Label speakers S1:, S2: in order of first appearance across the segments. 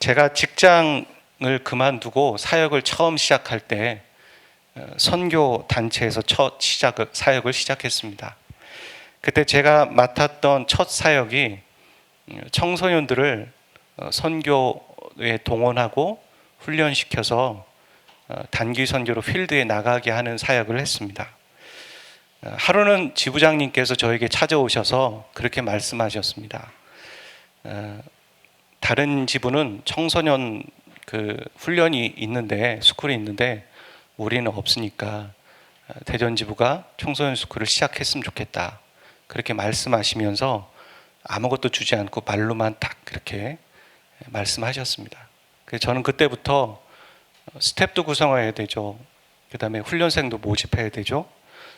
S1: 제가 직장을 그만두고 사역을 처음 시작할 때 선교 단체에서 첫 사역을 시작했습니다. 그때 제가 맡았던 첫 사역이 청소년들을 선교에 동원하고 훈련시켜서 단기 선교로 필드에 나가게 하는 사역을 했습니다. 하루는 지부장님께서 저에게 찾아오셔서 그렇게 말씀하셨습니다. 다른 지부는 청소년 훈련이 있는데, 스쿨이 있는데 우리는 없으니까 대전 지부가 청소년 스쿨을 시작했으면 좋겠다. 그렇게 말씀하시면서 아무것도 주지 않고 말로만 딱 그렇게 말씀하셨습니다. 그래서 저는 그때부터 스텝도 구성해야 되죠. 그 다음에 훈련생도 모집해야 되죠.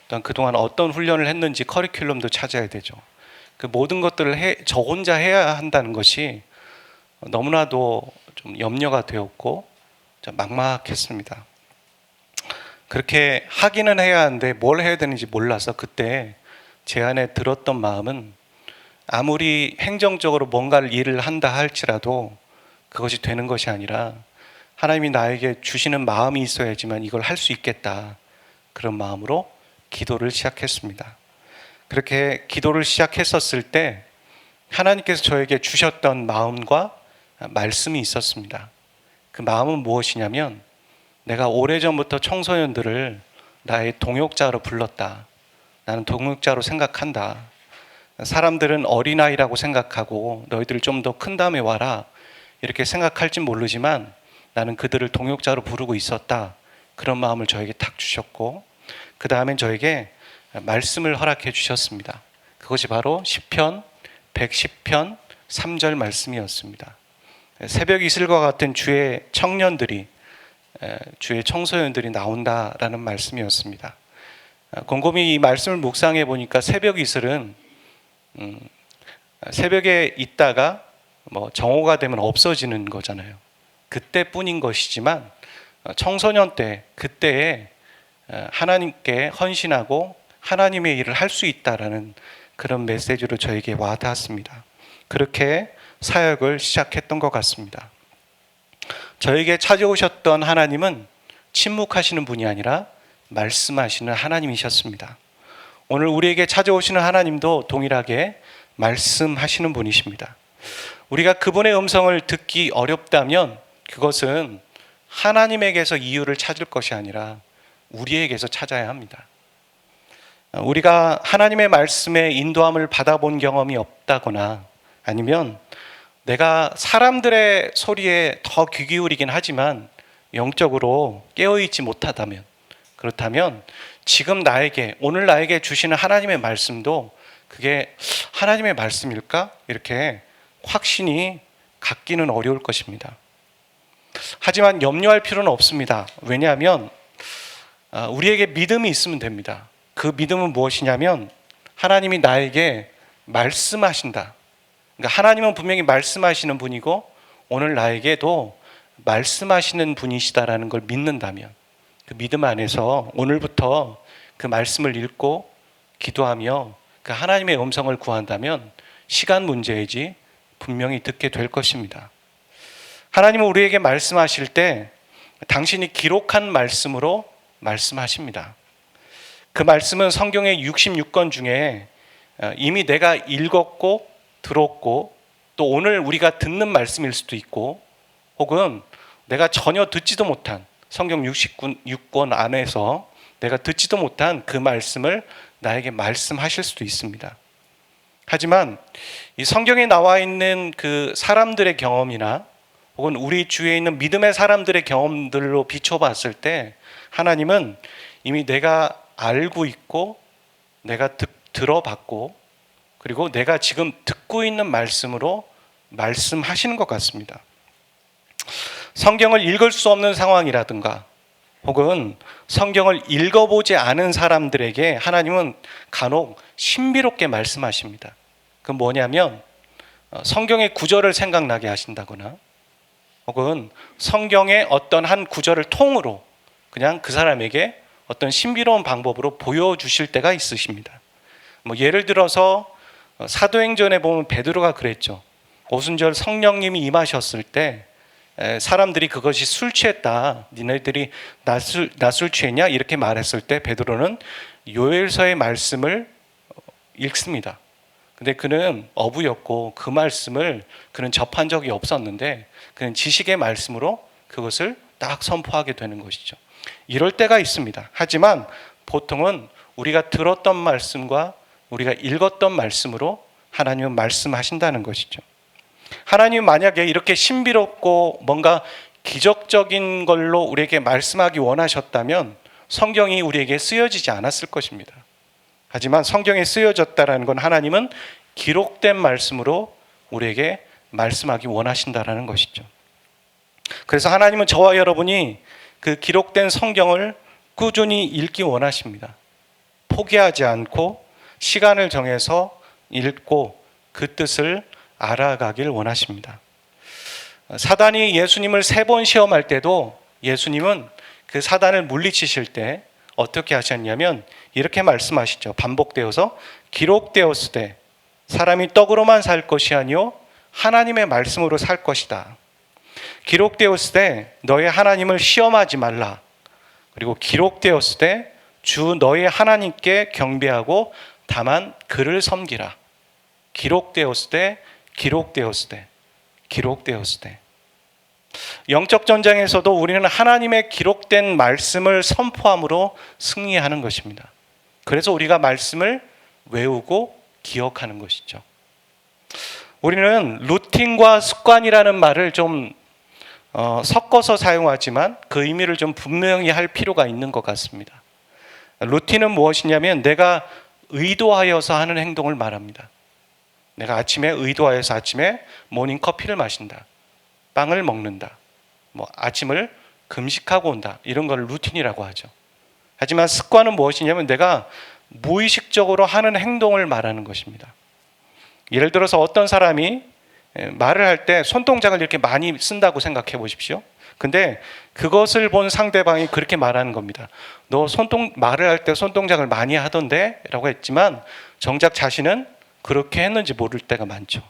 S1: 또한 그동안 어떤 훈련을 했는지 커리큘럼도 찾아야 되죠. 그 모든 것들을 저 혼자 해야 한다는 것이 너무나도 좀 염려가 되었고 좀 막막했습니다. 그렇게 하기는 해야 하는데 뭘 해야 되는지 몰라서 그때 제 안에 들었던 마음은 아무리 행정적으로 뭔가를 일을 한다 할지라도 그것이 되는 것이 아니라 하나님이 나에게 주시는 마음이 있어야지만 이걸 할 수 있겠다. 그런 마음으로 기도를 시작했습니다. 그렇게 기도를 시작했었을 때 하나님께서 저에게 주셨던 마음과 말씀이 있었습니다. 그 마음은 무엇이냐면 내가 오래전부터 청소년들을 나의 동역자로 불렀다. 나는 동역자로 생각한다. 사람들은 어린아이라고 생각하고 너희들 좀 더 큰 다음에 와라. 이렇게 생각할진 모르지만 나는 그들을 동역자로 부르고 있었다. 그런 마음을 저에게 탁 주셨고 그 다음엔 저에게 말씀을 허락해 주셨습니다. 그것이 바로 시편 110편 3절 말씀이었습니다. 새벽 이슬과 같은 주의 청년들이 주의 청소년들이 나온다라는 말씀이었습니다. 곰곰이 이 말씀을 묵상해 보니까 새벽 이슬은 새벽에 있다가 정오가 되면 없어지는 거잖아요. 그때뿐인 것이지만 청소년 때 그때에 하나님께 헌신하고 하나님의 일을 할 수 있다라는 그런 메시지로 저에게 와닿았습니다. 그렇게 사역을 시작했던 것 같습니다. 저에게 찾아오셨던 하나님은 침묵하시는 분이 아니라 말씀하시는 하나님이셨습니다. 오늘 우리에게 찾아오시는 하나님도 동일하게 말씀하시는 분이십니다. 우리가 그분의 음성을 듣기 어렵다면 그것은 하나님에게서 이유를 찾을 것이 아니라 우리에게서 찾아야 합니다. 우리가 하나님의 말씀에 인도함을 받아본 경험이 없다거나 아니면 내가 사람들의 소리에 더 귀 기울이긴 하지만 영적으로 깨어있지 못하다면 그렇다면 지금 오늘 나에게 주시는 하나님의 말씀도 그게 하나님의 말씀일까? 이렇게 확신이 갖기는 어려울 것입니다. 하지만 염려할 필요는 없습니다. 왜냐하면 우리에게 믿음이 있으면 됩니다. 그 믿음은 무엇이냐면 하나님이 나에게 말씀하신다. 그러니까 하나님은 분명히 말씀하시는 분이고 오늘 나에게도 말씀하시는 분이시다라는 걸 믿는다면 그 믿음 안에서 오늘부터 그 말씀을 읽고 기도하며 그 하나님의 음성을 구한다면 시간 문제이지 분명히 듣게 될 것입니다. 하나님은 우리에게 말씀하실 때 당신이 기록한 말씀으로 말씀하십니다. 그 말씀은 성경의 66권 중에 이미 내가 읽었고 들었고 또 오늘 우리가 듣는 말씀일 수도 있고 혹은 내가 전혀 듣지도 못한 성경 66권 안에서 내가 듣지도 못한 그 말씀을 나에게 말씀하실 수도 있습니다. 하지만 이 성경에 나와 있는 그 사람들의 경험이나 혹은 우리 주위에 있는 믿음의 사람들의 경험들로 비춰봤을 때 하나님은 이미 내가 알고 있고 내가 들어봤고 그리고 내가 지금 듣고 있는 말씀으로 말씀하시는 것 같습니다. 성경을 읽을 수 없는 상황이라든가 혹은 성경을 읽어보지 않은 사람들에게 하나님은 간혹 신비롭게 말씀하십니다. 그건 뭐냐면 성경의 구절을 생각나게 하신다거나 혹은 성경의 어떤 한 구절을 통으로 그냥 그 사람에게 어떤 신비로운 방법으로 보여주실 때가 있으십니다. 예를 들어서 사도행전에 보면 베드로가 그랬죠. 오순절 성령님이 임하셨을 때 사람들이 그것이 술 취했다, 니네들이 낮술 취했냐 이렇게 말했을 때 베드로는 요엘서의 말씀을 읽습니다. 근데 그는 어부였고 그 말씀을 그는 접한 적이 없었는데 그는 지식의 말씀으로 그것을 딱 선포하게 되는 것이죠. 이럴 때가 있습니다. 하지만 보통은 우리가 들었던 말씀과 우리가 읽었던 말씀으로 하나님은 말씀하신다는 것이죠. 하나님 만약에 이렇게 신비롭고 뭔가 기적적인 걸로 우리에게 말씀하기 원하셨다면 성경이 우리에게 쓰여지지 않았을 것입니다. 하지만 성경에 쓰여졌다는 건 하나님은 기록된 말씀으로 우리에게 말씀하기 원하신다는 것이죠. 그래서 하나님은 저와 여러분이 그 기록된 성경을 꾸준히 읽기 원하십니다. 포기하지 않고 시간을 정해서 읽고 그 뜻을 알아가길 원하십니다. 사단이 예수님을 3번 시험할 때도 예수님은 그 사단을 물리치실 때 어떻게 하셨냐면 이렇게 말씀하시죠. 반복되어서 기록되었으되 사람이 떡으로만 살 것이 아니요 하나님의 말씀으로 살 것이다. 기록되었으되 너의 하나님을 시험하지 말라. 그리고 기록되었으되 주 너의 하나님께 경배하고 다만 그를 섬기라. 기록되었으되 영적 전쟁에서도 우리는 하나님의 기록된 말씀을 선포함으로 승리하는 것입니다. 그래서 우리가 말씀을 외우고 기억하는 것이죠. 우리는 루틴과 습관이라는 말을 좀 섞어서 사용하지만 그 의미를 좀 분명히 할 필요가 있는 것 같습니다. 루틴은 무엇이냐면 내가 의도하여서 하는 행동을 말합니다. 내가 아침에 의도하여서 아침에 모닝 커피를 마신다, 빵을 먹는다, 아침을 금식하고 온다, 이런 걸 루틴이라고 하죠. 하지만 습관은 무엇이냐면 내가 무의식적으로 하는 행동을 말하는 것입니다. 예를 들어서 어떤 사람이 말을 할 때 손동작을 이렇게 많이 쓴다고 생각해 보십시오. 근데 그것을 본 상대방이 그렇게 말하는 겁니다. 너 말을 할 때 손동작을 많이 하던데? 라고 했지만 정작 자신은 그렇게 했는지 모를 때가 많죠.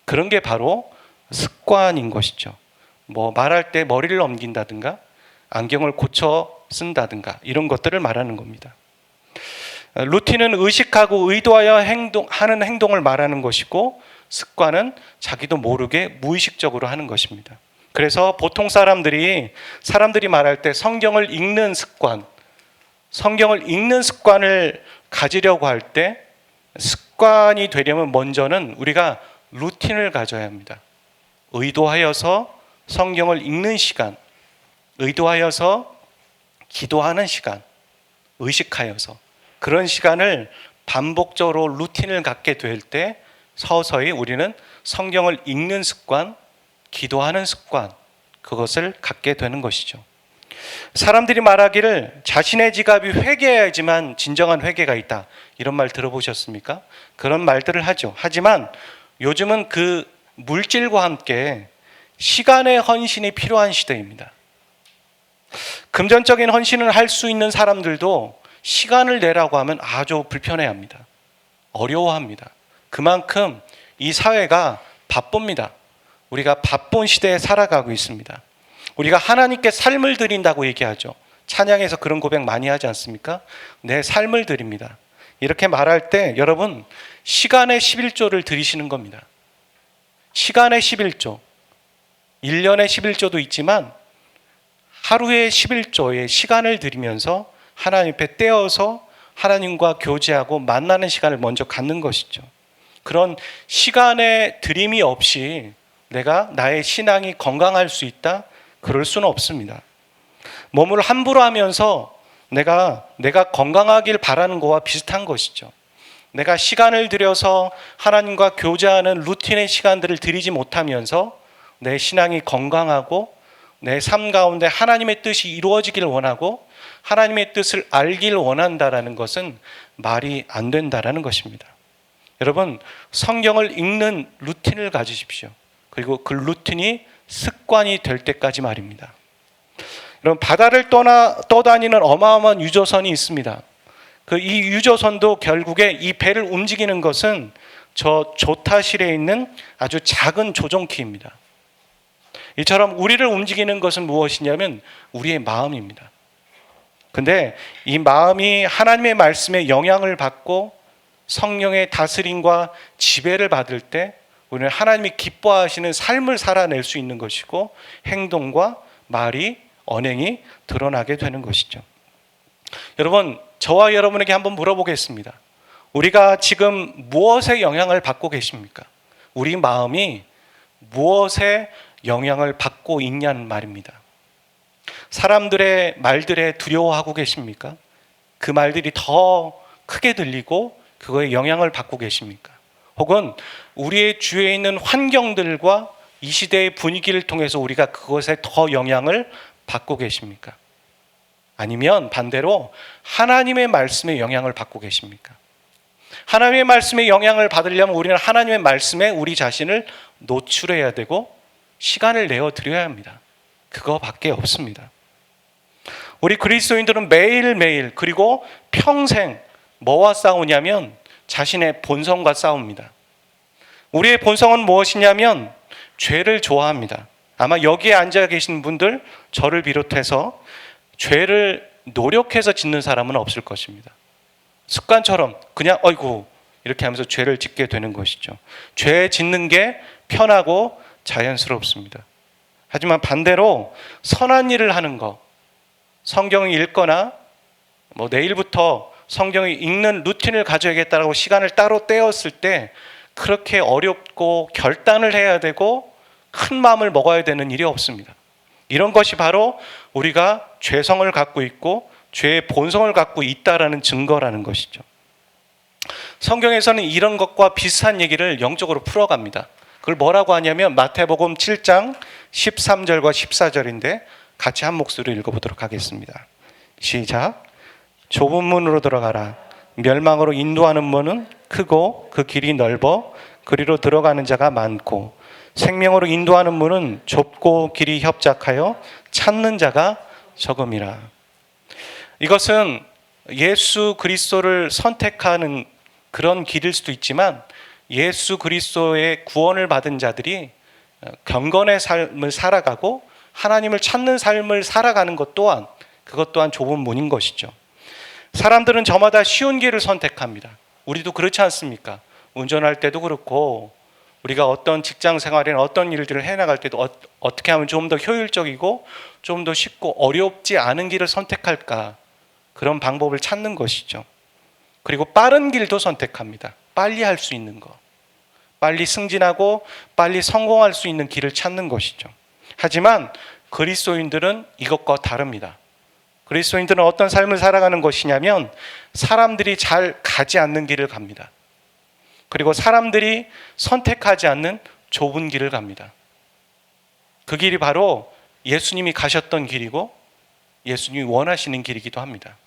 S1: 그런 게 바로 습관인 것이죠. 말할 때 머리를 넘긴다든가 안경을 고쳐 쓴다든가 이런 것들을 말하는 겁니다. 루틴은 의식하고 의도하여 하는 행동을 말하는 것이고 습관은 자기도 모르게 무의식적으로 하는 것입니다. 그래서 보통 사람들이 말할 때 성경을 읽는 습관을 가지려고 할 때 습관이 되려면 먼저는 우리가 루틴을 가져야 합니다. 의도하여서 성경을 읽는 시간, 의도하여서 기도하는 시간, 의식하여서 그런 시간을 반복적으로 루틴을 갖게 될 때 서서히 우리는 성경을 읽는 습관, 기도하는 습관, 그것을 갖게 되는 것이죠. 사람들이 말하기를 자신의 지갑이 회개해야지만 진정한 회개가 있다, 이런 말 들어보셨습니까? 그런 말들을 하죠. 하지만 요즘은 그 물질과 함께 시간의 헌신이 필요한 시대입니다. 금전적인 헌신을 할 수 있는 사람들도 시간을 내라고 하면 아주 불편해합니다. 어려워합니다. 그만큼 이 사회가 바쁩니다. 우리가 바쁜 시대에 살아가고 있습니다. 우리가 하나님께 삶을 드린다고 얘기하죠. 찬양에서 그런 고백 많이 하지 않습니까? 내 삶을 드립니다. 이렇게 말할 때 여러분 시간의 11조를 드리시는 겁니다. 시간의 11조, 1년의 11조도 있지만 하루의 11조의 시간을 드리면서 하나님 앞에 떼어서 하나님과 교제하고 만나는 시간을 먼저 갖는 것이죠. 그런 시간의 드림이 없이 내가 나의 신앙이 건강할 수 있다? 그럴 수는 없습니다. 몸을 함부로 하면서 내가 건강하길 바라는 것과 비슷한 것이죠. 내가 시간을 들여서 하나님과 교제하는 루틴의 시간들을 드리지 못하면서 내 신앙이 건강하고 내 삶 가운데 하나님의 뜻이 이루어지길 원하고 하나님의 뜻을 알길 원한다라는 것은 말이 안 된다라는 것입니다. 여러분, 성경을 읽는 루틴을 가지십시오. 그리고 그 루틴이 습관이 될 때까지 말입니다. 여러분, 바다를 떠다니는 어마어마한 유조선이 있습니다. 이 유조선도 결국에 이 배를 움직이는 것은 저 조타실에 있는 아주 작은 조종키입니다. 이처럼 우리를 움직이는 것은 무엇이냐면 우리의 마음입니다. 근데 이 마음이 하나님의 말씀에 영향을 받고 성령의 다스림과 지배를 받을 때 우리는 하나님이 기뻐하시는 삶을 살아낼 수 있는 것이고 행동과 말이, 언행이 드러나게 되는 것이죠. 여러분, 저와 여러분에게 한번 물어보겠습니다. 우리가 지금 무엇에 영향을 받고 계십니까? 우리 마음이 무엇에 영향을 받고 있냐는 말입니다. 사람들의 말들에 두려워하고 계십니까? 그 말들이 더 크게 들리고 그거에 영향을 받고 계십니까? 혹은 우리의 주위에 있는 환경들과 이 시대의 분위기를 통해서 우리가 그것에 더 영향을 받고 계십니까? 아니면 반대로 하나님의 말씀에 영향을 받고 계십니까? 하나님의 말씀에 영향을 받으려면 우리는 하나님의 말씀에 우리 자신을 노출해야 되고 시간을 내어 드려야 합니다. 그거밖에 없습니다. 우리 그리스도인들은 매일매일 그리고 평생 뭐와 싸우냐면 자신의 본성과 싸웁니다. 우리의 본성은 무엇이냐면 죄를 좋아합니다. 아마 여기에 앉아 계신 분들, 저를 비롯해서 죄를 노력해서 짓는 사람은 없을 것입니다. 습관처럼 그냥 어이구 이렇게 하면서 죄를 짓게 되는 것이죠. 죄 짓는 게 편하고 자연스럽습니다. 하지만 반대로 선한 일을 하는 것, 성경을 읽거나 내일부터 성경을 읽는 루틴을 가져야겠다라고 시간을 따로 떼었을 때 그렇게 어렵고 결단을 해야 되고 큰 마음을 먹어야 되는 일이 없습니다. 이런 것이 바로 우리가 죄성을 갖고 있고 죄의 본성을 갖고 있다라는 증거라는 것이죠. 성경에서는 이런 것과 비슷한 얘기를 영적으로 풀어갑니다. 그걸 뭐라고 하냐면 마태복음 7장 13절과 14절인데 같이 한 목소리로 읽어보도록 하겠습니다. 시작. 좁은 문으로 들어가라. 멸망으로 인도하는 문은 크고 그 길이 넓어 그리로 들어가는 자가 많고 생명으로 인도하는 문은 좁고 길이 협착하여 찾는 자가 적음이라. 이것은 예수 그리스도를 선택하는 그런 길일 수도 있지만 예수 그리스도의 구원을 받은 자들이 경건의 삶을 살아가고 하나님을 찾는 삶을 살아가는 것 또한 그것 또한 좁은 문인 것이죠. 사람들은 저마다 쉬운 길을 선택합니다. 우리도 그렇지 않습니까? 운전할 때도 그렇고 우리가 어떤 직장 생활이나 어떤 일들을 해나갈 때도 어떻게 하면 좀 더 효율적이고 좀 더 쉽고 어렵지 않은 길을 선택할까, 그런 방법을 찾는 것이죠. 그리고 빠른 길도 선택합니다. 빨리 할 수 있는 것, 빨리 승진하고 빨리 성공할 수 있는 길을 찾는 것이죠. 하지만 그리스도인들은 이것과 다릅니다. 그리스도인들은 어떤 삶을 살아가는 것이냐면 사람들이 잘 가지 않는 길을 갑니다. 그리고 사람들이 선택하지 않는 좁은 길을 갑니다. 그 길이 바로 예수님이 가셨던 길이고 예수님이 원하시는 길이기도 합니다.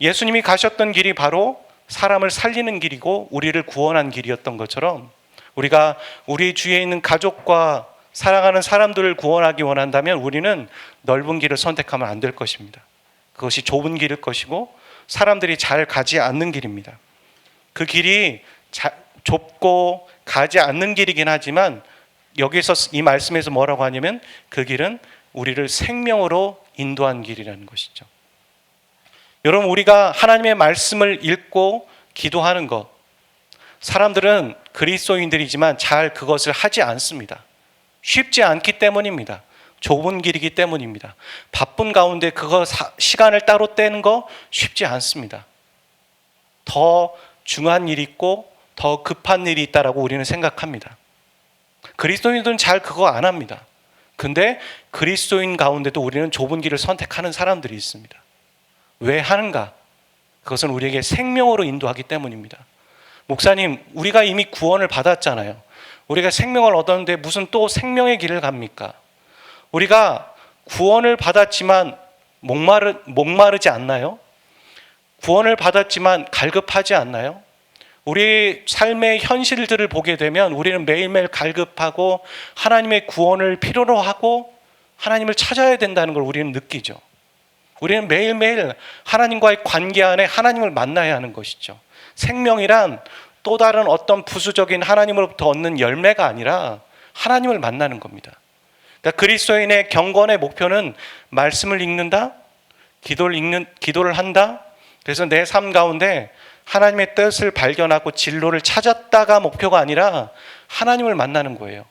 S1: 예수님이 가셨던 길이 바로 사람을 살리는 길이고 우리를 구원한 길이었던 것처럼 우리가 우리 주위에 있는 가족과 사랑하는 사람들을 구원하기 원한다면 우리는 넓은 길을 선택하면 안 될 것입니다. 그것이 좁은 길일 것이고 사람들이 잘 가지 않는 길입니다. 그 길이 좁고 가지 않는 길이긴 하지만 여기서 이 말씀에서 뭐라고 하냐면 그 길은 우리를 생명으로 인도한 길이라는 것이죠. 여러분, 우리가 하나님의 말씀을 읽고 기도하는 것, 사람들은 그리스도인들이지만 잘 그것을 하지 않습니다. 쉽지 않기 때문입니다. 좁은 길이기 때문입니다. 바쁜 가운데 그거 시간을 따로 떼는 거 쉽지 않습니다. 더 중요한 일이 있고 더 급한 일이 있다라고 우리는 생각합니다. 그리스도인들은 잘 그거 안 합니다. 근데 그리스도인 가운데도 우리는 좁은 길을 선택하는 사람들이 있습니다. 왜 하는가? 그것은 우리에게 생명으로 인도하기 때문입니다. 목사님, 우리가 이미 구원을 받았잖아요. 우리가 생명을 얻었는데 무슨 또 생명의 길을 갑니까? 우리가 구원을 받았지만 목마르지 않나요? 구원을 받았지만 갈급하지 않나요? 우리 삶의 현실들을 보게 되면 우리는 매일매일 갈급하고 하나님의 구원을 필요로 하고 하나님을 찾아야 된다는 걸 우리는 느끼죠. 우리는 매일매일 하나님과의 관계 안에 하나님을 만나야 하는 것이죠. 생명이란 또 다른 어떤 부수적인 하나님으로부터 얻는 열매가 아니라 하나님을 만나는 겁니다. 그러니까 그리스도인의 경건의 목표는 말씀을 읽는다, 기도를 한다. 그래서 내 삶 가운데 하나님의 뜻을 발견하고 진로를 찾았다가 목표가 아니라 하나님을 만나는 거예요.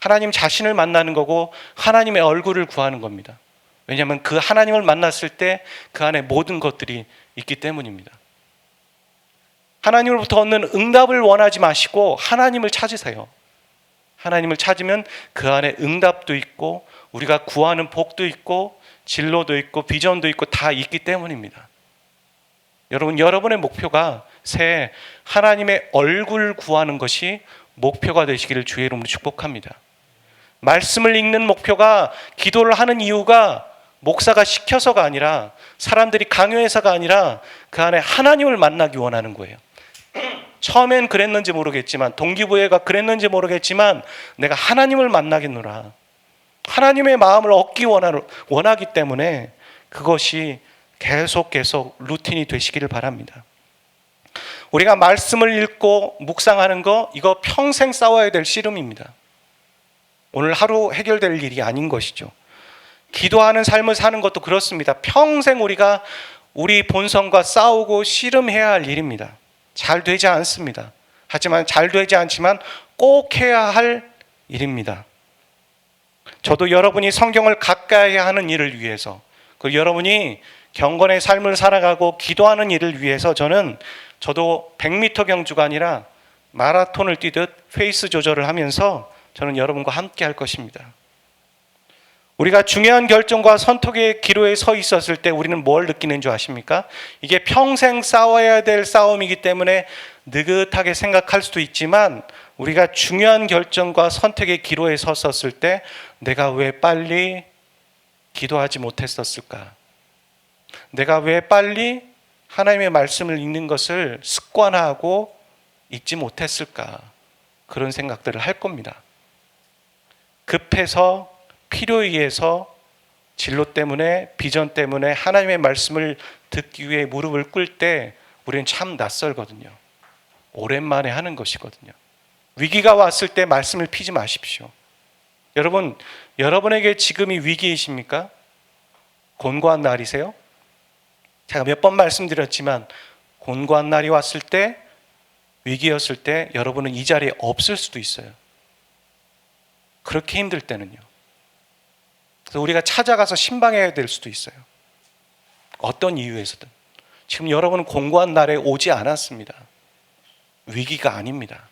S1: 하나님 자신을 만나는 거고 하나님의 얼굴을 구하는 겁니다. 왜냐하면 그 하나님을 만났을 때 그 안에 모든 것들이 있기 때문입니다. 하나님으로부터 얻는 응답을 원하지 마시고 하나님을 찾으세요. 하나님을 찾으면 그 안에 응답도 있고 우리가 구하는 복도 있고 진로도 있고 비전도 있고 다 있기 때문입니다. 여러분의 목표가 새해 하나님의 얼굴 구하는 것이 목표가 되시기를 주의 이름으로 축복합니다. 말씀을 읽는 목표가, 기도를 하는 이유가 목사가 시켜서가 아니라, 사람들이 강요해서가 아니라 그 안에 하나님을 만나기 원하는 거예요. 처음엔 그랬는지 모르겠지만, 동기부여가 그랬는지 모르겠지만 내가 하나님을 만나겠노라. 하나님의 마음을 얻기 원하기 때문에 그것이 계속 루틴이 되시기를 바랍니다. 우리가 말씀을 읽고 묵상하는 거, 이거 평생 싸워야 될 씨름입니다. 오늘 하루 해결될 일이 아닌 것이죠. 기도하는 삶을 사는 것도 그렇습니다. 평생 우리가 우리 본성과 싸우고 씨름해야 할 일입니다. 잘 되지 않습니다. 하지만 잘 되지 않지만 꼭 해야 할 일입니다. 저도 여러분이 성경을 가까이 하는 일을 위해서, 그리고 여러분이 경건의 삶을 살아가고 기도하는 일을 위해서 저도 100m 경주가 아니라 마라톤을 뛰듯 페이스 조절을 하면서 저는 여러분과 함께 할 것입니다. 우리가 중요한 결정과 선택의 기로에 서 있었을 때 우리는 뭘 느끼는 줄 아십니까? 이게 평생 싸워야 될 싸움이기 때문에 느긋하게 생각할 수도 있지만, 우리가 중요한 결정과 선택의 기로에 섰었을 때 내가 왜 빨리 기도하지 못했었을까? 내가 왜 빨리 하나님의 말씀을 읽는 것을 습관화하고 읽지 못했을까? 그런 생각들을 할 겁니다. 급해서, 필요에 의해서, 진로 때문에, 비전 때문에 하나님의 말씀을 듣기 위해 무릎을 꿇을 때 우리는 참 낯설거든요. 오랜만에 하는 것이거든요. 위기가 왔을 때 말씀을 피지 마십시오. 여러분, 여러분에게 지금이 위기이십니까? 곤고한 날이세요? 제가 몇 번 말씀드렸지만 곤고한 날이 왔을 때, 위기였을 때 여러분은 이 자리에 없을 수도 있어요. 그렇게 힘들 때는요. 그래서 우리가 찾아가서 신방해야 될 수도 있어요. 어떤 이유에서든. 지금 여러분은 곤고한 날에 오지 않았습니다. 위기가 아닙니다.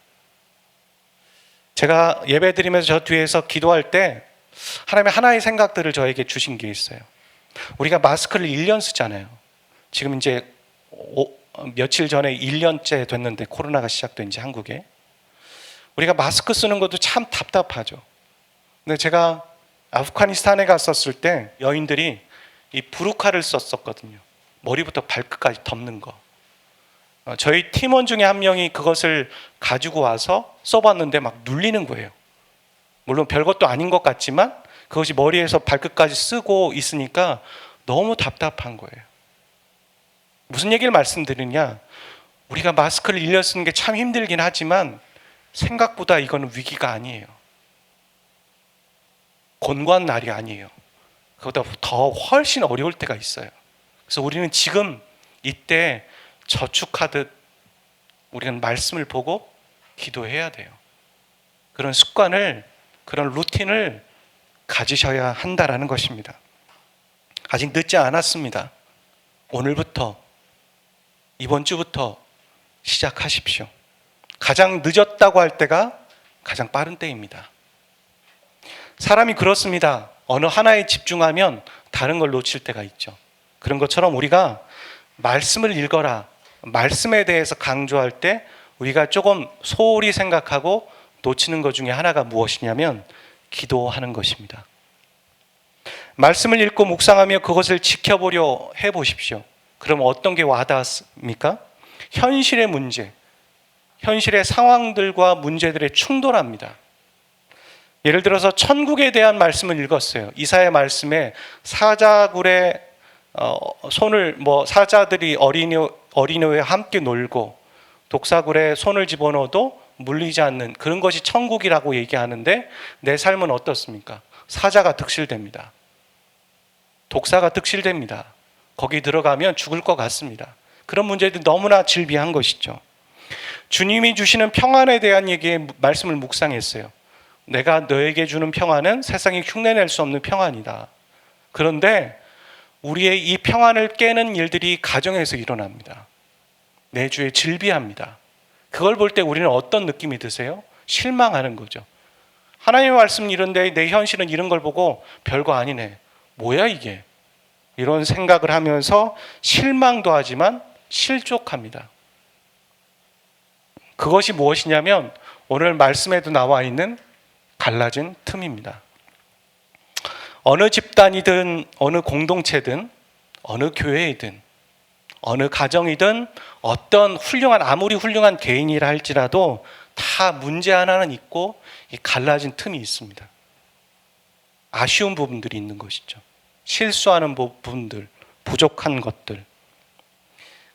S1: 제가 예배 드리면서 저 뒤에서 기도할 때 하나님의 하나의 생각들을 저에게 주신 게 있어요. 우리가 마스크를 1년 쓰잖아요. 지금 이제 며칠 전에 1년째 됐는데, 코로나가 시작된 지 한국에. 우리가 마스크 쓰는 것도 참 답답하죠. 근데 제가 아프가니스탄에 갔었을 때 여인들이 이 부르카를 썼었거든요. 머리부터 발끝까지 덮는 거. 저희 팀원 중에 한 명이 그것을 가지고 와서 써봤는데 막 눌리는 거예요. 물론 별것도 아닌 것 같지만 그것이 머리에서 발끝까지 쓰고 있으니까 너무 답답한 거예요. 무슨 얘기를 말씀드리냐? 우리가 마스크를 1년 쓰는 게 참 힘들긴 하지만 생각보다 이거는 위기가 아니에요. 곤고한 날이 아니에요. 그보다 더 훨씬 어려울 때가 있어요. 그래서 우리는 지금 이때 저축하듯 우리는 말씀을 보고 기도해야 돼요. 그런 습관을, 그런 루틴을 가지셔야 한다라는 것입니다. 아직 늦지 않았습니다. 오늘부터, 이번 주부터 시작하십시오. 가장 늦었다고 할 때가 가장 빠른 때입니다. 사람이 그렇습니다. 어느 하나에 집중하면 다른 걸 놓칠 때가 있죠. 그런 것처럼 우리가 말씀을 읽어라, 말씀에 대해서 강조할 때 우리가 조금 소홀히 생각하고 놓치는 것 중에 하나가 무엇이냐면 기도하는 것입니다. 말씀을 읽고 묵상하며 그것을 지켜보려 해보십시오. 그럼 어떤 게 와닿습니까? 현실의 문제, 현실의 상황들과 문제들에 충돌합니다. 예를 들어서 천국에 대한 말씀을 읽었어요. 이사야 말씀에 사자굴에 사자들이 어린이와 함께 놀고 독사굴에 손을 집어넣어도 물리지 않는 그런 것이 천국이라고 얘기하는데 내 삶은 어떻습니까? 사자가 득실됩니다. 독사가 득실됩니다. 거기 들어가면 죽을 것 같습니다. 그런 문제들이 너무나 질비한 것이죠. 주님이 주시는 평안에 대한 얘기의 말씀을 묵상했어요. 내가 너에게 주는 평안은 세상이 흉내낼 수 없는 평안이다. 그런데 우리의 이 평안을 깨는 일들이 가정에서 일어납니다. 내주에 질비합니다. 그걸 볼 때 우리는 어떤 느낌이 드세요? 실망하는 거죠. 하나님의 말씀은 이런데 내 현실은 이런 걸 보고 별거 아니네. 뭐야 이게? 이런 생각을 하면서 실망도 하지만 실족합니다. 그것이 무엇이냐면 오늘 말씀에도 나와 있는 갈라진 틈입니다. 어느 집단이든 어느 공동체든 어느 교회이든 어느 가정이든 어떤 아무리 훌륭한 개인이라 할지라도 다 문제 하나는 있고 이 갈라진 틈이 있습니다. 아쉬운 부분들이 있는 것이죠. 실수하는 부분들, 부족한 것들.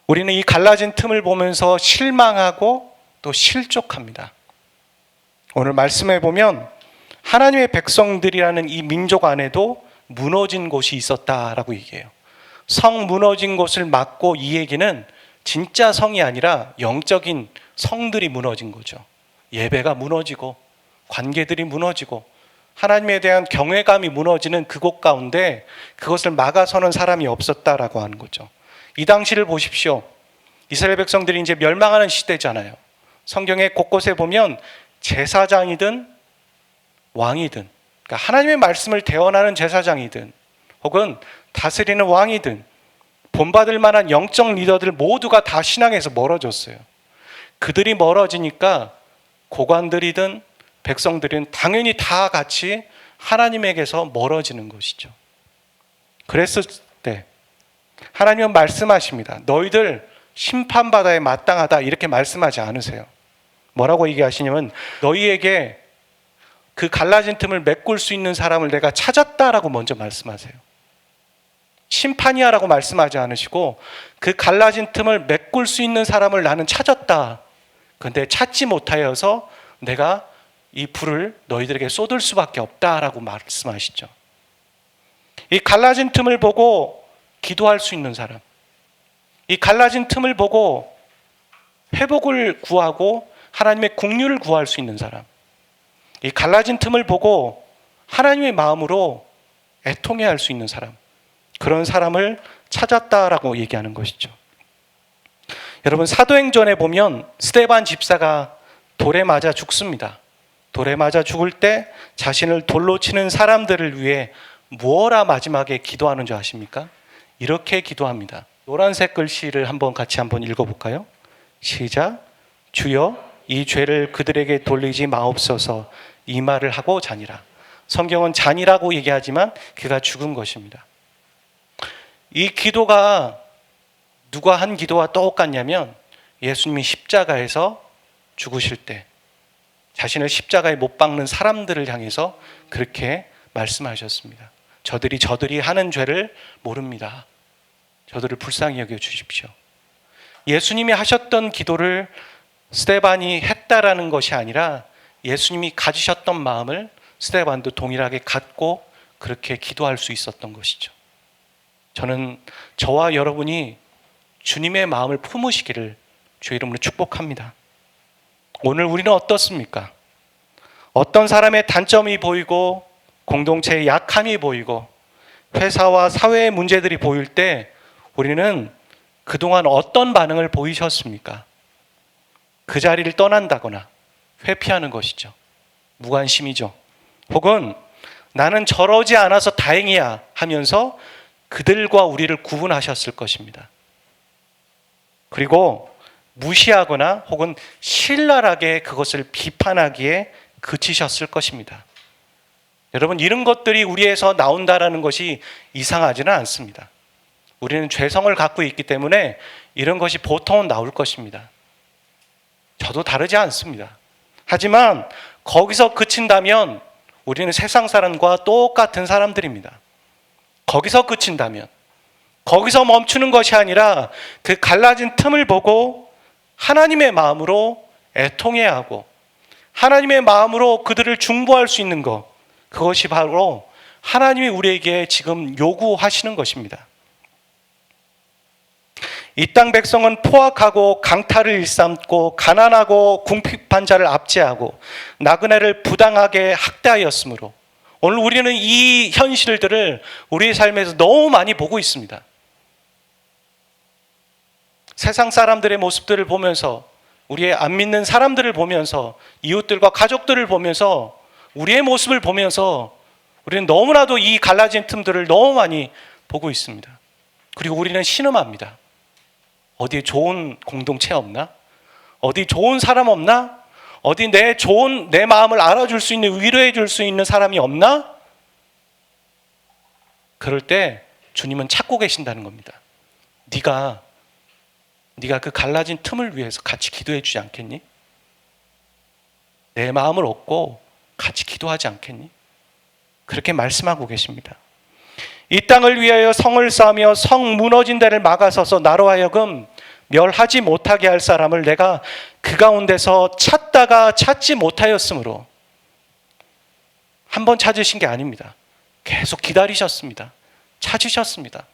S1: 우리는 이 갈라진 틈을 보면서 실망하고 또 실족합니다. 오늘 말씀에 보면 하나님의 백성들이라는 이 민족 안에도 무너진 곳이 있었다라고 얘기해요. 성 무너진 곳을 막고 이 얘기는 진짜 성이 아니라 영적인 성들이 무너진 거죠. 예배가 무너지고 관계들이 무너지고 하나님에 대한 경외감이 무너지는 그곳 가운데 그것을 막아서는 사람이 없었다라고 하는 거죠. 이 당시를 보십시오. 이스라엘 백성들이 이제 멸망하는 시대잖아요. 성경의 곳곳에 보면 제사장이든 왕이든, 그러니까 하나님의 말씀을 대언하는 제사장이든 혹은 다스리는 왕이든 본받을 만한 영적 리더들 모두가 다 신앙에서 멀어졌어요. 그들이 멀어지니까 고관들이든 백성들은 당연히 다 같이 하나님에게서 멀어지는 것이죠. 그랬을 때 하나님은 말씀하십니다. 너희들 심판바다에 마땅하다 이렇게 말씀하지 않으세요. 뭐라고 얘기하시냐면 너희에게 그 갈라진 틈을 메꿀 수 있는 사람을 내가 찾았다라고 먼저 말씀하세요. 심판이야라고 말씀하지 않으시고 그 갈라진 틈을 메꿀 수 있는 사람을 나는 찾았다. 그런데 찾지 못하여서 내가 이 불을 너희들에게 쏟을 수밖에 없다라고 말씀하시죠. 이 갈라진 틈을 보고 기도할 수 있는 사람, 이 갈라진 틈을 보고 회복을 구하고 하나님의 긍휼을 구할 수 있는 사람, 이 갈라진 틈을 보고 하나님의 마음으로 애통해할 수 있는 사람, 그런 사람을 찾았다라고 얘기하는 것이죠. 여러분, 사도행전에 보면 스데반 집사가 돌에 맞아 죽습니다. 돌에 맞아 죽을 때 자신을 돌로 치는 사람들을 위해 무엇라 마지막에 기도하는 줄 아십니까? 이렇게 기도합니다. 노란색 글씨를 같이 한번 읽어볼까요? 시작. 주여 이 죄를 그들에게 돌리지 마옵소서. 이 말을 하고 자니라. 성경은 잔이라고 얘기하지만 그가 죽은 것입니다. 이 기도가 누가 한 기도와 똑같냐면 예수님이 십자가에서 죽으실 때 자신을 십자가에 못 박는 사람들을 향해서 그렇게 말씀하셨습니다. 저들이 하는 죄를 모릅니다. 저들을 불쌍히 여겨 주십시오. 예수님이 하셨던 기도를 스데반이 했다라는 것이 아니라 예수님이 가지셨던 마음을 스데반도 동일하게 갖고 그렇게 기도할 수 있었던 것이죠. 저는 저와 여러분이 주님의 마음을 품으시기를 주의 이름으로 축복합니다. 오늘 우리는 어떻습니까? 어떤 사람의 단점이 보이고 공동체의 약함이 보이고 회사와 사회의 문제들이 보일 때 우리는 그동안 어떤 반응을 보이셨습니까? 그 자리를 떠난다거나 회피하는 것이죠. 무관심이죠. 혹은 나는 저러지 않아서 다행이야 하면서 그들과 우리를 구분하셨을 것입니다. 그리고 무시하거나 혹은 신랄하게 그것을 비판하기에 그치셨을 것입니다. 여러분, 이런 것들이 우리에서 나온다라는 것이 이상하지는 않습니다. 우리는 죄성을 갖고 있기 때문에 이런 것이 보통은 나올 것입니다. 저도 다르지 않습니다. 하지만 거기서 그친다면 우리는 세상 사람과 똑같은 사람들입니다. 거기서 그친다면, 거기서 멈추는 것이 아니라 그 갈라진 틈을 보고 하나님의 마음으로 애통해야 하고 하나님의 마음으로 그들을 중보할 수 있는 것, 그것이 바로 하나님이 우리에게 지금 요구하시는 것입니다. 이 땅 백성은 포악하고 강탈을 일삼고 가난하고 궁핍한 자를 압제하고 나그네를 부당하게 학대하였으므로 오늘 우리는 이 현실들을 우리의 삶에서 너무 많이 보고 있습니다. 세상 사람들의 모습들을 보면서, 우리의 안 믿는 사람들을 보면서, 이웃들과 가족들을 보면서, 우리의 모습을 보면서 우리는 너무나도 이 갈라진 틈들을 너무 많이 보고 있습니다. 그리고 우리는 신음합니다. 어디 좋은 공동체 없나? 어디 좋은 사람 없나? 어디 내 마음을 알아줄 수 있는, 위로해 줄 수 있는 사람이 없나? 그럴 때 주님은 찾고 계신다는 겁니다. 네가 그 갈라진 틈을 위해서 같이 기도해 주지 않겠니? 내 마음을 얻고 같이 기도하지 않겠니? 그렇게 말씀하고 계십니다. 이 땅을 위하여 성을 쌓으며 성 무너진 데를 막아서서 나로 하여금 멸하지 못하게 할 사람을 내가 그 가운데서 찾다가 찾지 못하였으므로. 한 번 찾으신 게 아닙니다. 계속 기다리셨습니다. 찾으셨습니다.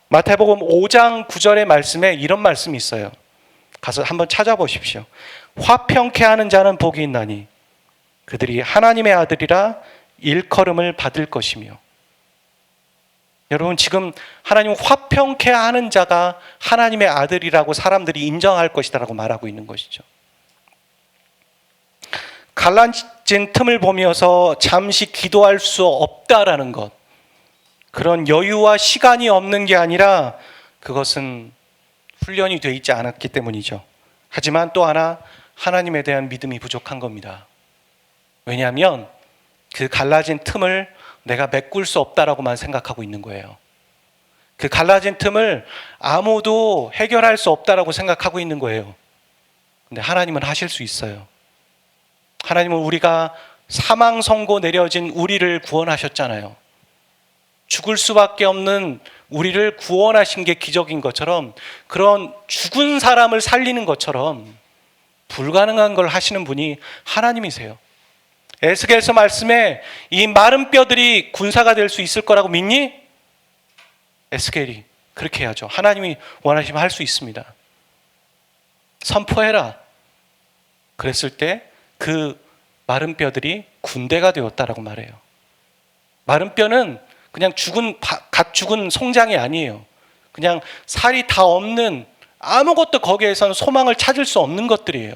S1: 마태복음 5장 9절의 말씀에 이런 말씀이 있어요. 가서 한번 찾아보십시오. 화평케 하는 자는 복이 있나니 그들이 하나님의 아들이라 일컬음을 받을 것이며. 여러분, 지금 하나님 화평케 하는 자가 하나님의 아들이라고 사람들이 인정할 것이다라고 말하고 있는 것이죠. 갈라진 틈을 보면서 잠시 기도할 수 없다라는 것, 그런 여유와 시간이 없는 게 아니라 그것은 훈련이 되어 있지 않았기 때문이죠. 하지만 또 하나, 하나님에 대한 믿음이 부족한 겁니다. 왜냐하면 그 갈라진 틈을 내가 메꿀 수 없다라고만 생각하고 있는 거예요. 그 갈라진 틈을 아무도 해결할 수 없다라고 생각하고 있는 거예요. 근데 하나님은 하실 수 있어요. 하나님은 우리가 사망 선고 내려진 우리를 구원하셨잖아요. 죽을 수밖에 없는 우리를 구원하신 게 기적인 것처럼, 그런 죽은 사람을 살리는 것처럼 불가능한 걸 하시는 분이 하나님이세요. 에스겔서 말씀에 이 마른 뼈들이 군사가 될 수 있을 거라고 믿니? 에스겔이 그렇게 해야죠. 하나님이 원하시면 할 수 있습니다. 선포해라. 그랬을 때 그 마른 뼈들이 군대가 되었다라고 말해요. 마른 뼈는 그냥 갓 죽은 송장이 아니에요. 그냥 살이 다 없는, 아무것도 거기에서는 소망을 찾을 수 없는 것들이에요.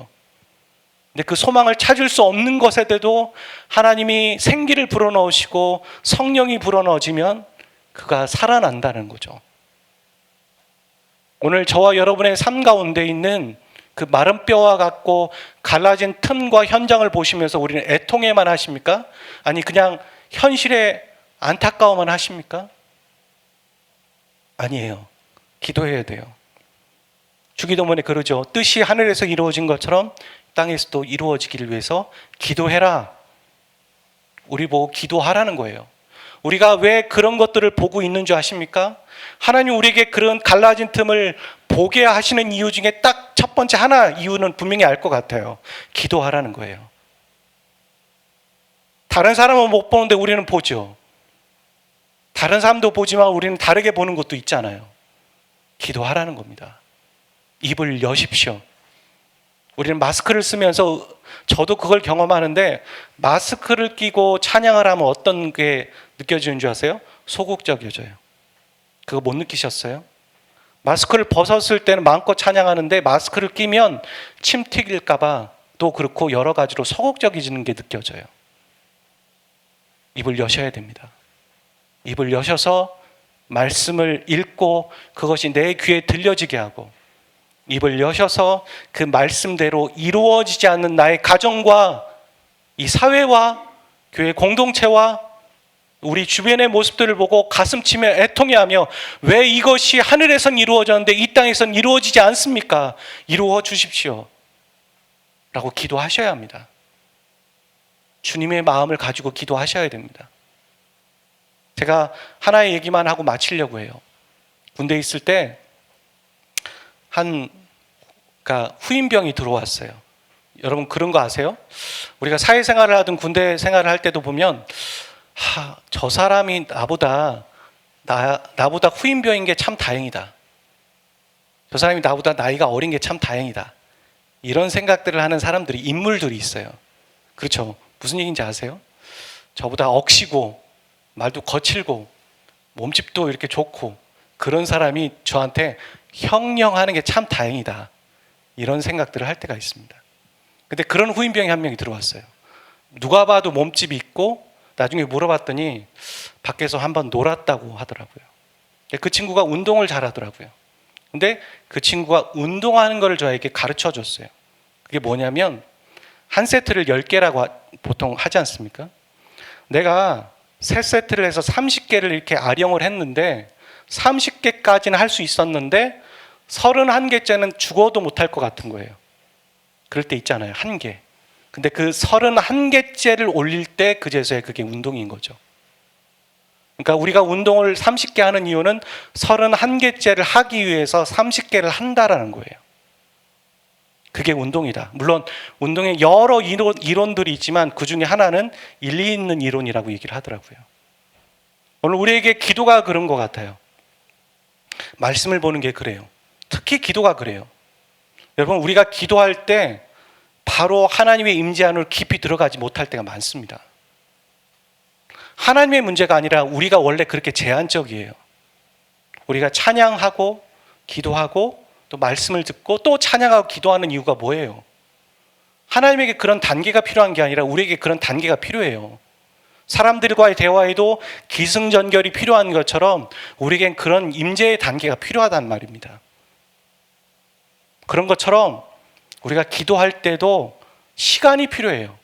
S1: 근데 그 소망을 찾을 수 없는 것에도 하나님이 생기를 불어넣으시고 성령이 불어넣어지면 그가 살아난다는 거죠. 오늘 저와 여러분의 삶 가운데 있는 그 마른 뼈와 같고 갈라진 틈과 현장을 보시면서 우리는 애통해만 하십니까? 아니 그냥 현실에 안타까워만 하십니까? 아니에요. 기도해야 돼요. 주기도문에 그러죠. 뜻이 하늘에서 이루어진 것처럼 땅에서도 이루어지기를 위해서 기도해라. 우리 보고 기도하라는 거예요. 우리가 왜 그런 것들을 보고 있는 줄 아십니까? 하나님 우리에게 그런 갈라진 틈을 보게 하시는 이유 중에 딱 첫 번째 하나 이유는 분명히 알 것 같아요. 기도하라는 거예요. 다른 사람은 못 보는데 우리는 보죠. 다른 사람도 보지만 우리는 다르게 보는 것도 있잖아요. 기도하라는 겁니다. 입을 여십시오. 우리는 마스크를 쓰면서, 저도 그걸 경험하는데, 마스크를 끼고 찬양을 하면 어떤 게 느껴지는 줄 아세요? 소극적이어져요. 그거 못 느끼셨어요? 마스크를 벗었을 때는 마음껏 찬양하는데 마스크를 끼면 침 튀길까봐 또 그렇고 여러 가지로 소극적이지는 게 느껴져요. 입을 여셔야 됩니다. 입을 여셔서 말씀을 읽고 그것이 내 귀에 들려지게 하고, 입을 여셔서 그 말씀대로 이루어지지 않는 나의 가정과 이 사회와 교회 공동체와 우리 주변의 모습들을 보고 가슴치며 애통해하며, 왜 이것이 하늘에선 이루어졌는데 이 땅에선 이루어지지 않습니까? 이루어 주십시오 라고 기도하셔야 합니다. 주님의 마음을 가지고 기도하셔야 됩니다. 제가 하나의 얘기만 하고 마치려고 해요. 군대에 있을 때 그러니까 후임병이 들어왔어요. 여러분 그런 거 아세요? 우리가 사회생활을 하든 군대 생활을 할 때도 보면 저 사람이 나보다 후임병인 게 참 다행이다. 저 사람이 나보다 나이가 어린 게 참 다행이다. 이런 생각들을 하는 사람들이, 인물들이 있어요. 그렇죠? 무슨 얘기인지 아세요? 저보다 억시고 말도 거칠고 몸집도 이렇게 좋고 그런 사람이 저한테 형령하는 게 참 다행이다. 이런 생각들을 할 때가 있습니다. 근데 그런 후임병이 한 명이 들어왔어요. 누가 봐도 몸집이 있고 나중에 물어봤더니 밖에서 한번 놀았다고 하더라고요. 그 친구가 운동을 잘하더라고요. 근데 그 친구가 운동하는 걸 저에게 가르쳐 줬어요. 그게 뭐냐면 한 세트를 10개라고 보통 하지 않습니까? 내가 3세트를 해서 30개를 이렇게 아령을 했는데 30개까지는 할 수 있었는데 31개째는 죽어도 못할 것 같은 거예요. 그럴 때 있잖아요. 1개. 근데 그 31개째를 올릴 때 그제서야 그게 운동인 거죠. 그러니까 우리가 운동을 30개 하는 이유는 31개째를 하기 위해서 30개를 한다라는 거예요. 그게 운동이다. 물론 운동에 여러 이론들이 있지만 그 중에 하나는 일리 있는 이론이라고 얘기를 하더라고요. 오늘 우리에게 기도가 그런 것 같아요. 말씀을 보는 게 그래요. 특히 기도가 그래요. 여러분, 우리가 기도할 때 바로 하나님의 임재 안으로 깊이 들어가지 못할 때가 많습니다. 하나님의 문제가 아니라 우리가 원래 그렇게 제한적이에요. 우리가 찬양하고 기도하고 또 말씀을 듣고 또 찬양하고 기도하는 이유가 뭐예요? 하나님에게 그런 단계가 필요한 게 아니라 우리에게 그런 단계가 필요해요. 사람들과의 대화에도 기승전결이 필요한 것처럼 우리에겐 그런 임재의 단계가 필요하단 말입니다. 그런 것처럼 우리가 기도할 때도 시간이 필요해요.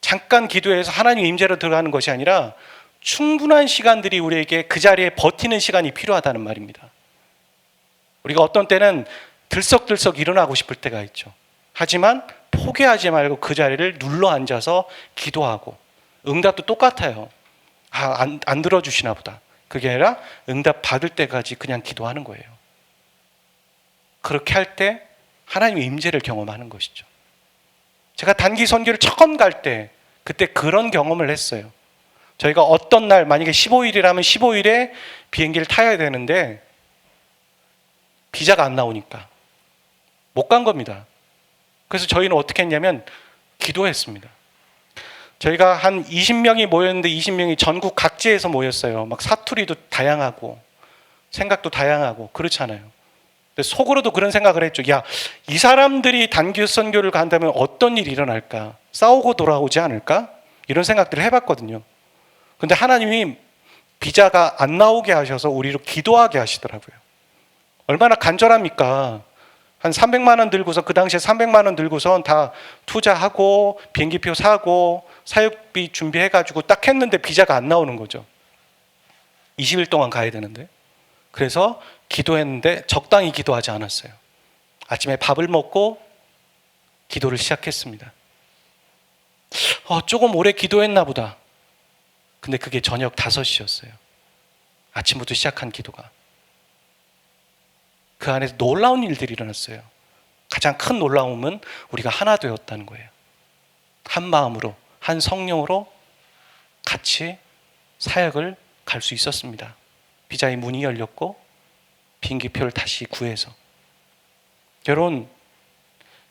S1: 잠깐 기도해서 하나님 임재로 들어가는 것이 아니라 충분한 시간들이 우리에게 그 자리에 버티는 시간이 필요하다는 말입니다. 우리가 어떤 때는 들썩들썩 일어나고 싶을 때가 있죠. 하지만 포기하지 말고 그 자리를 눌러 앉아서 기도하고, 응답도 똑같아요. 안 들어주시나 보다. 그게 아니라 응답 받을 때까지 그냥 기도하는 거예요. 그렇게 할 때 하나님의 임재를 경험하는 것이죠. 제가 단기 선교를 처음 갈 때 그때 그런 경험을 했어요. 저희가 어떤 날, 만약에 15일이라면 15일에 비행기를 타야 되는데 비자가 안 나오니까 못 간 겁니다. 그래서 저희는 어떻게 했냐면 기도했습니다. 저희가 한 20명이 모였는데 20명이 전국 각지에서 모였어요. 막 사투리도 다양하고 생각도 다양하고 그렇잖아요. 근데 속으로도 그런 생각을 했죠. 야, 이 사람들이 단기 선교를 간다면 어떤 일이 일어날까? 싸우고 돌아오지 않을까? 이런 생각들을 해봤거든요. 근데 하나님이 비자가 안 나오게 하셔서 우리로 기도하게 하시더라고요. 얼마나 간절합니까? 한 300만 원 들고서, 그 당시에 300만 원 들고선 다 투자하고 비행기표 사고 사육비 준비해가지고 딱 했는데 비자가 안 나오는 거죠. 20일 동안 가야 되는데. 그래서 기도했는데 적당히 기도하지 않았어요. 아침에 밥을 먹고 기도를 시작했습니다. 조금 오래 기도했나 보다. 근데 그게 저녁 5시였어요. 아침부터 시작한 기도가. 그 안에서 놀라운 일들이 일어났어요. 가장 큰 놀라움은 우리가 하나 되었다는 거예요. 한 마음으로, 한 성령으로 같이 사역을 갈 수 있었습니다. 비자의 문이 열렸고 비행기표를 다시 구해서.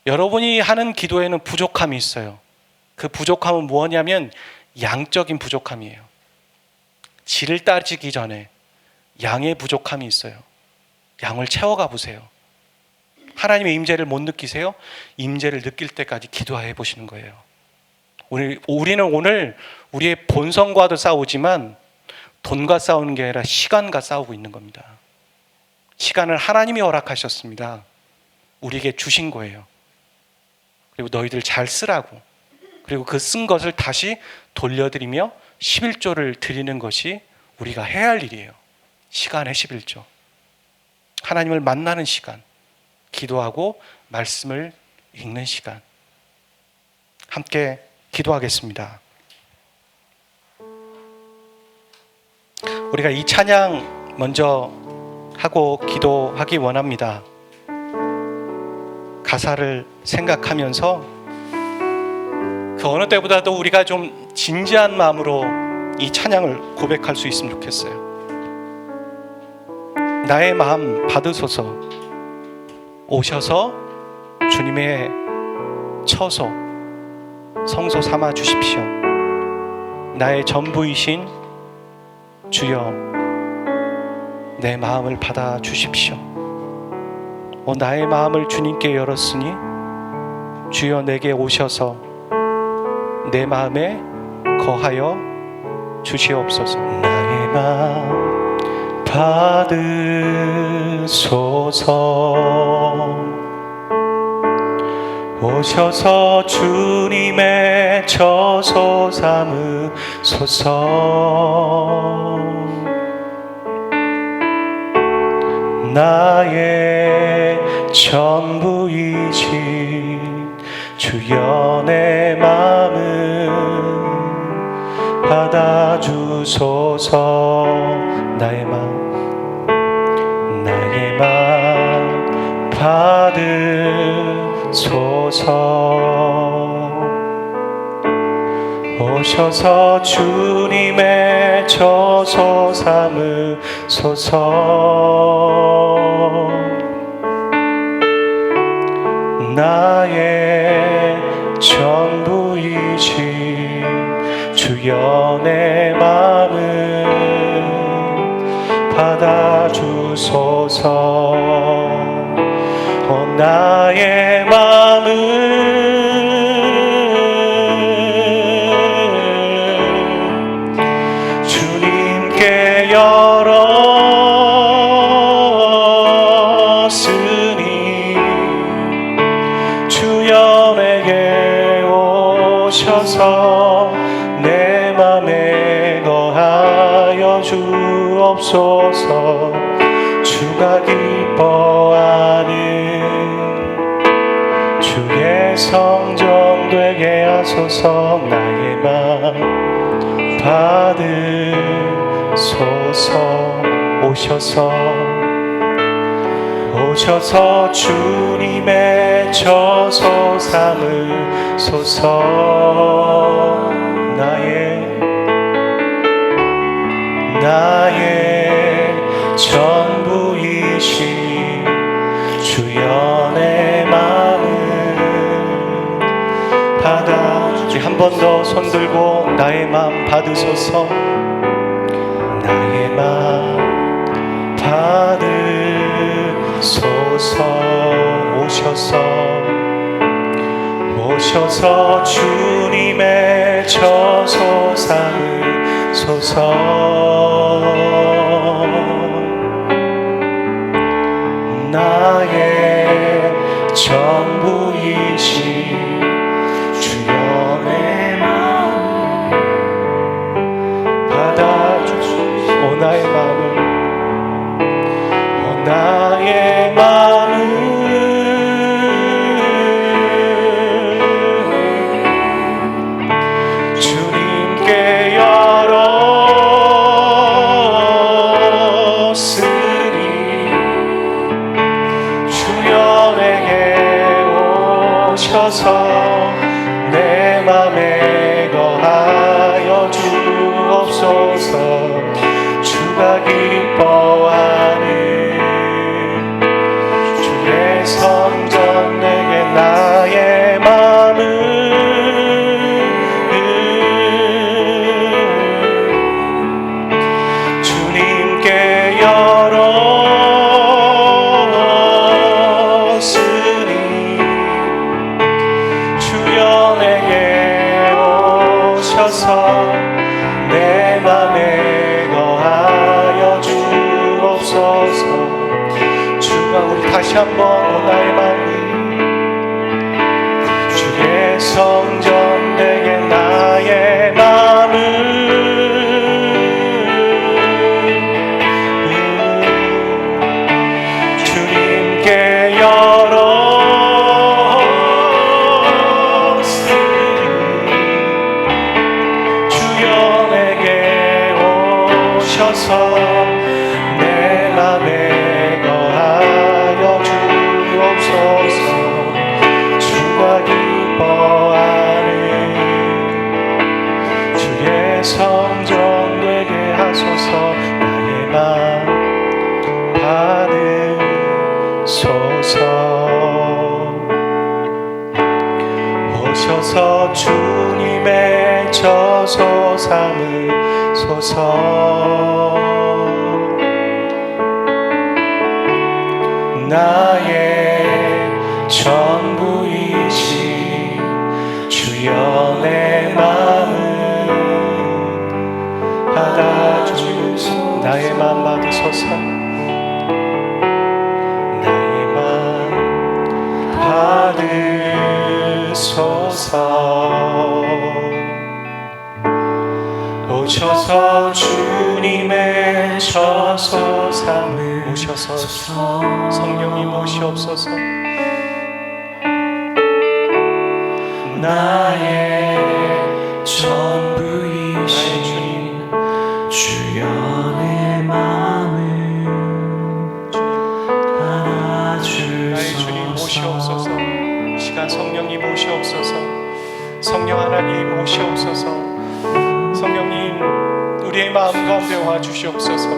S1: 여러분이 하는 기도에는 부족함이 있어요. 그 부족함은 뭐냐면 양적인 부족함이에요. 질을 따지기 전에 양의 부족함이 있어요. 양을 채워가 보세요. 하나님의 임재를 못 느끼세요? 임재를 느낄 때까지 기도해 보시는 거예요. 우리는 오늘 우리의 본성과도 싸우지만 돈과 싸우는 게 아니라 시간과 싸우고 있는 겁니다. 시간을 하나님이 허락하셨습니다. 우리에게 주신 거예요. 그리고 너희들 잘 쓰라고. 그리고 그 쓴 것을 다시 돌려드리며 11조를 드리는 것이 우리가 해야 할 일이에요. 시간의 11조. 하나님을 만나는 시간, 기도하고 말씀을 읽는 시간. 함께 기도하겠습니다. 우리가 이 찬양 먼저 하고 기도하기 원합니다. 가사를 생각하면서 그 어느 때보다도 우리가 좀 진지한 마음으로 이 찬양을 고백할 수 있으면 좋겠어요. 나의 마음 받으소서, 오셔서 주님의 처소 성소 삼아 주십시오. 나의 전부이신 주여, 내 마음을 받아 주십시오. 나의 마음을 주님께 열었으니 주여 내게 오셔서 내 마음에 거하여 주시옵소서. 나의 마음 받으소서, 오셔서 주님의 처소 삼으소서. 나의 전부이신 주여 내 마음을 받아주소서. 나의 마음 받으소서. 오셔서 주님의 처소 삼으소서. 나의 전부이신 주여 내 마음을 받아주소서. 나의 마음을 주님께 열었으니 주여 내게 오셔서 내 맘에 거하여 주옵소서. 주가 기뻐하는 주의 성전 되게 하소서. 나의 마음 받으소서. 오셔서 주님의 처소 삼으소서. 나의 전부이신 주여 내 마음을 받아주시. 한 번 더 손 들고 나의 마음 받으소서. 나의 마음 받으소서. 오셔서 주님의 처소 삼으소서. 나의 전부이신 주여 내 마음 받아주소서. 나의 마음을 주님께 열었으니 주여 내게 오셔서 내 맘에 거하여 주옵소서. 주가 기뻐하는 주의 성전 내게 나의 마음을 주님께 열었으니 주여 내게 오셔서 내 맘에 거하여 주옵소서. 주가 우리 다시 한번 나의 마음이 주의 성전 내게 나의 마음을 주님께 열었으니 주여 내게 오셔서 내 맘에 거하여 주옵소서. 성전 되게 하소서. 나의 맘 받으소서. 오셔서 주님의 저소 삼으소서. 나의 전부이신 주여 내 마음을 받아주소서. 나의 마음 받으소서. 나의 마음 받으소서. 오셔서 주님의 저소 삼으소서. 성령님 오시옵소서. 나의 전부이신 주여 내 마음을 받아주소서. 나의 주님 오시옵소서. 이 시간 성령님 오시옵소서. 성령 하나님 오시옵소서. 성령님 우리의 마음 가운데 와주시옵소서.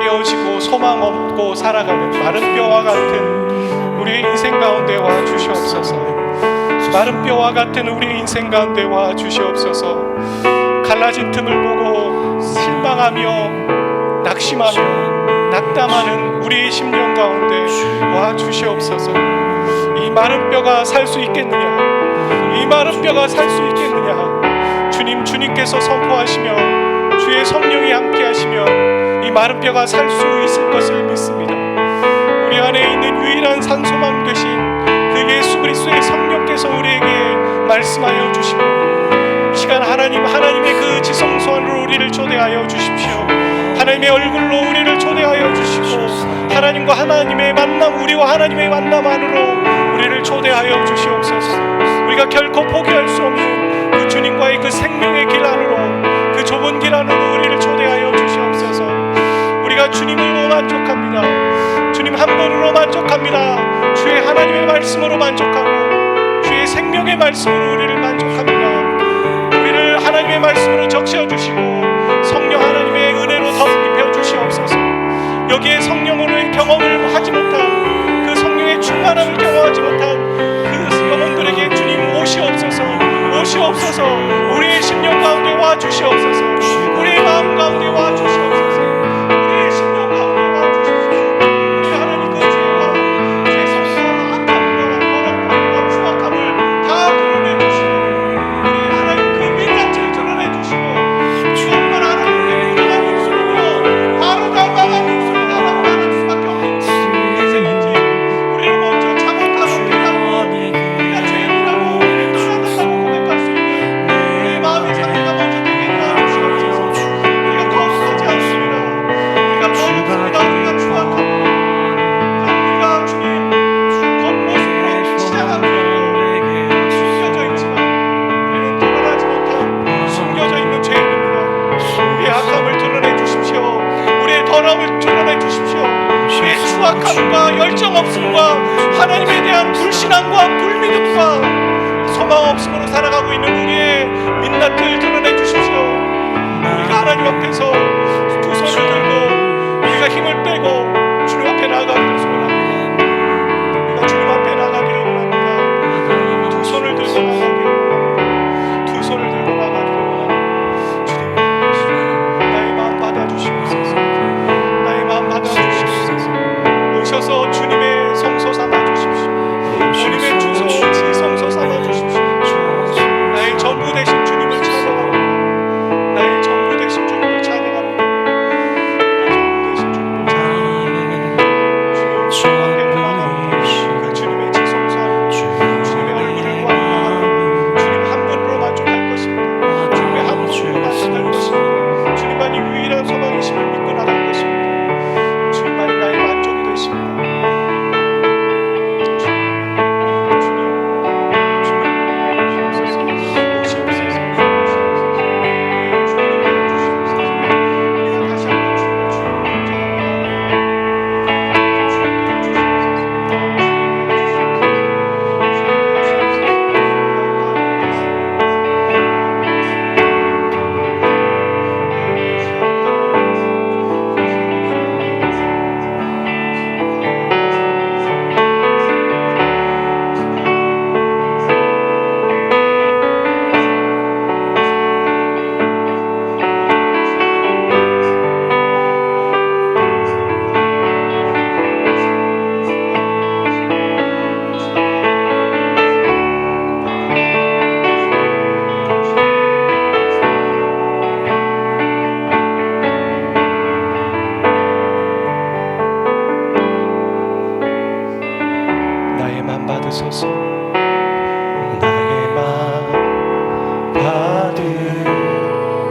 S1: 깨어지고 소망 없고 살아가는 마른 뼈와 같은 우리의 인생 가운데 와주시옵소서. 마른 뼈와 같은 우리의 인생 가운데 와주시옵소서. 갈라진 틈을 보고 실망하며 낙심하며 낙담하는 우리의 심령 가운데 와주시옵소서. 이 마른 뼈가 살 수 있겠느냐? 이 마른 뼈가 살 수 있겠느냐? 주님께서 선포하시며 주의 성령이 함께 하시면 이 마른 뼈가 살 수 있을 것을 믿습니다. 우리 안에 있는 유일한 산소망 되신 그 예수 그리스도의 성령께서 우리에게 말씀하여 주시고, 이 시간 하나님의 그 지성소 안으로 우리를 초대하여 주십시오. 하나님의 얼굴로 우리를 초대하여 주시고, 하나님과 하나님의 만남, 우리와 하나님의 만남 안으로 우리를 초대하여 주시옵소서. 우리가 결코 포기할 수 없는 그 주님과의 그 생명의 길 안으로, 그 좁은 길 안으로 우리를 초대하여 주시옵소서. 우리가 주님으로 만족합니다. 주님 한 분으로 만족합니다. 주의 하나님의 말씀으로 만족하고 주의 생명의 말씀으로 우리를 만족합니다. 우리를 하나님의 말씀으로 적셔 주시고 성령 하나님의 은혜로 덮여 주시옵소서. 여기에 성령으로의 경험을 하지 못한 그 성령의 충만함을 경험하지 못한 그 영혼들에게 주님 오시옵소서. 오시옵소서. 우리의 심령 가운데 와 주시옵소서. 우리의 마음 가운데 와 주시옵소서. 우리의 심령 가운데 와 주시옵소서. 우리 하나님 그 죄와 죄성과 악함과 더럽과 추악함을 다 드러내 주시고, 우리 하나님 그 민낯을 드러내 주시고, 정말 하나님의 부정한 입술이며 바로 닮아간 입술을 하나님 받을 수밖에 없는 인생인지, 우리를 먼저 자각하고 깨닫고 우리가 죄인이라고 우리를 떠나간다고 고백할 수 있는 우리의 마음의 상태가 먼저 되게 도와주시옵소서. 우리가 거룩하지 않습니다. 우리가 거룩합니다. 우리가 추악합니다. 우리가 주님 겉모습으로 치장하고 숨겨져 있지만 우리는 드러나지 못한 숨겨져 있는 죄인입니다. 우리의 악함을 드러내 주십시오. 우리의 더러움을 드러내 주십시오. 우리의 추악함과 열정 없음과 하나님에 대한 불신앙과 불믿음과 소망 없음으로 살아가고 있는 우리의 민낯을 드러내 주십시오. 우리가 하나님 앞에서 두 손을 들고 우리가 힘을 빼고 주님 앞에 나아가기를 소원합니다. 우리가 주님 앞에 나가기를 원합니다. 두 손을 들고 나가기를 원합니다. 두 손을 들고 나가기를 원합니다. 주님, 나의 마음 받아주시옵소서. 나의 마음 받아주시옵소서. 오셔서 주님의 성소 삼아 주십시오. 주님의 주소 지성소 삼아 주십시오. 나의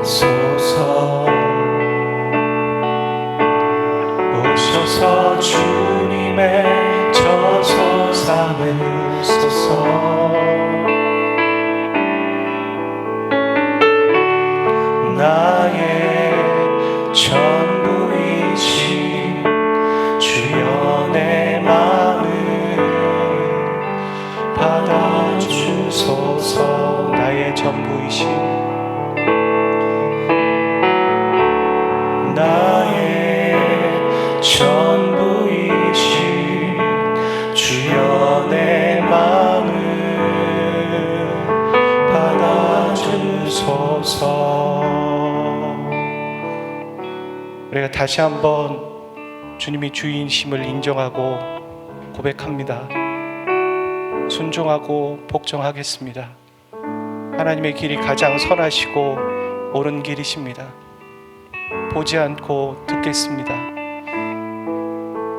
S1: 주소서. 오셔서 주님의 저소 삼으소서. 나의 전부이신 주여 내 마음을 받아주소서. 나의 전부이신 나의 전부이신 주여 내 마음을 받아주소서. 우리가 다시 한번 주님이 주인심을 인정하고 고백합니다. 순종하고 복종하겠습니다. 하나님의 길이 가장 선하시고 옳은 길이십니다. 보지 않고 듣겠습니다.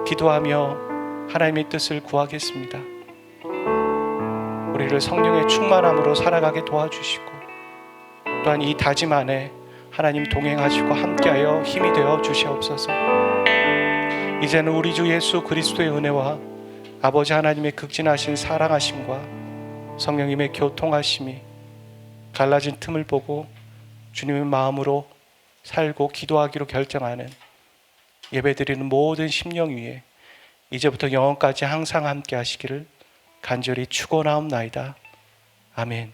S1: 기도하며 하나님의 뜻을 구하겠습니다. 우리를 성령의 충만함으로 살아가게 도와주시고, 또한 이 다짐 안에 하나님 동행하시고 함께하여 힘이 되어 주시옵소서. 이제는 우리 주 예수 그리스도의 은혜와 아버지 하나님의 극진하신 사랑하심과 성령님의 교통하심이 갈라진 틈을 보고 주님의 마음으로 살고 기도하기로 결정하는 예배드리는 모든 심령 위에 이제부터 영원까지 항상 함께 하시기를 간절히 축원하옵나이다. 아멘.